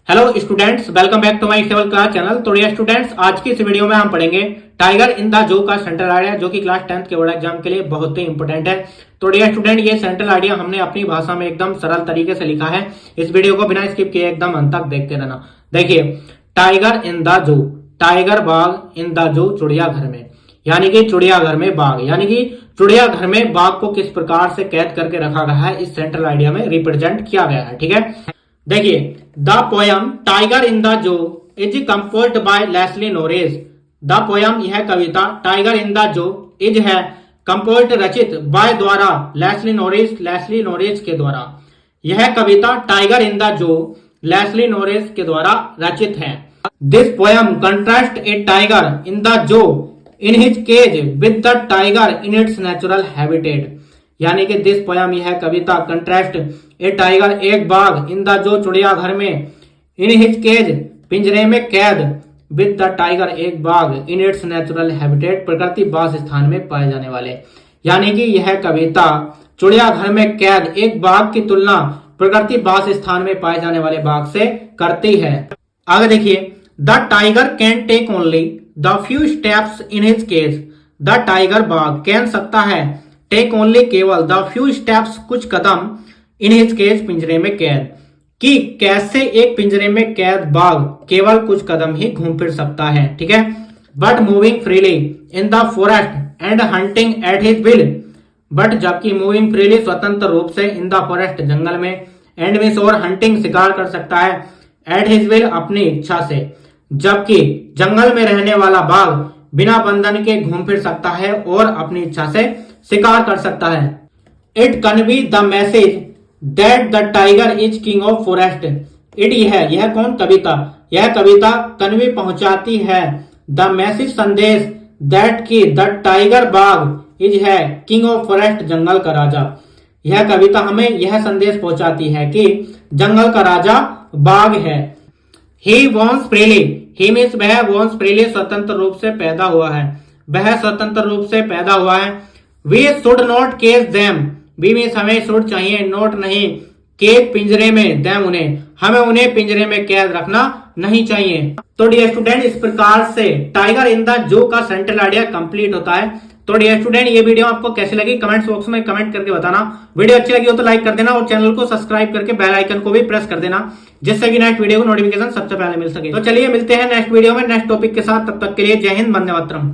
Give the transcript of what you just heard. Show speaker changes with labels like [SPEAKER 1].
[SPEAKER 1] Hello students, welcome back to my सेवल class channel. तो dear students, आज की इस वीडियो में हम पढ़ेंगे टाइगर इन द जू का सेंट्रल आइडिया, जो कि क्लास 10th के बोर्ड एग्जाम के लिए बहुत ही इंपॉर्टेंट है। तो डियर स्टूडेंट, ये सेंट्रल आइडिया हमने अपनी भाषा में एकदम सरल तरीके से लिखा है। इस वीडियो को बिना स्किप किए एकदम अंत तक देखते रहना। देखिए, टाइगर इन द जू, टाइगर बाघ इन द जू, चिड़ियाघर में, यानी कि चिड़ियाघर में बाघ, यानी कि चिड़ियाघर में बाघ को किस प्रकार से कैद करके रखा गया है, इस सेंट्रल आइडिया में रिप्रेजेंट किया गया है। ठीक है, देखिए, the poem tiger in the zoo is composed by Leslie Norris. The poem, यह कविता tiger in the zoo is है कंपोज्ड, रचित, बाय द्वारा, लेस्ली नोरिस के द्वारा। यह कविता tiger in the zoo Leslie Norris के द्वारा रचित है। This poem contrast a tiger in the zoo in his cage with the tiger in its natural habitat. यानी कि दिस पोयम, यह कविता, कंट्रास्ट ए टाइगर, एक बाघ, इन द जो, चिड़ियाघर में, इन हिज केज, पिंजरे में कैद, विद द टाइगर, एक बाघ, इन इट्स नेचुरल हैबिटेट, प्रकृति वास स्थान में पाए जाने वाले। यानी कि यह कविता चिड़ियाघर में कैद एक बाघ की तुलना प्रकृति वास स्थान में पाए जाने वाले बाघ से करती है। आगे देखिए, the tiger can take only the few steps in his cage. The tiger, बाघ, कैन, सकता है, टेक ओनली, केवल, द फ्यू स्टेप्स, कुछ कदम, इन हिज केज, पिंजरे में कैद, कि कैसे एक पिंजरे में कैद बाघ केवल कुछ कदम ही घूम फिर सकता है। ठीक है, but moving freely in the forest and hunting at his will. But, जबकि, मूविंग फ्रीली, स्वतंत्र रूप से, इन द फॉरेस्ट, जंगल में, एंड में, और, हंटिंग, शिकार कर सकता है, एट हिज विल, अपनी इच्छा से। जबकि जंगल में रहने वाला बाघ बिना बंधन के घूम फिर सकता है और अपनी इच्छा से शिकार कर सकता है। It convey the message that the tiger is king of forest. It, यह कौन, कविता, यह कविता कन्वे, पहुंचाती है, द मैसेज, संदेश, दैट की, द टाइगर, बाघ, इज है, किंग ऑफ फॉरेस्ट, जंगल का राजा। यह कविता हमें यह संदेश पहुंचाती है कि जंगल का राजा बाघ है। ही वॉन्स फ्रीली, ही मीन्स वह, वॉन्स फ्रीली, स्वतंत्र रूप से पैदा हुआ है, वह स्वतंत्र रूप से पैदा हुआ है। We should not cage them, we means हमें, शुड चाहिए, नोट नहीं, केज, पिंजरे में, देम, उन्हें, हमें उन्हें पिंजरे में कैद रखना नहीं चाहिए। तो डियर स्टूडेंट, इस प्रकार से टाइगर इन द जू का सेंट्रल आइडिया कंप्लीट होता है। तो डियर स्टूडेंट, ये वीडियो आपको कैसी लगी कमेंट्स बॉक्स में कमेंट करके बताना। वीडियो अच्छी लगी हो तो लाइक कर देना और चैनल को सब्सक्राइब करके बेल आइकन को भी प्रेस कर देना, जिससे कि नेक्स्ट वीडियो को नोटिफिकेशन सबसे पहले मिल सके। तो चलिए मिलते हैं नेक्स्ट वीडियो में नेक्स्ट टॉपिक के साथ, तब तक के लिए जय हिंद, वंदे मातरम।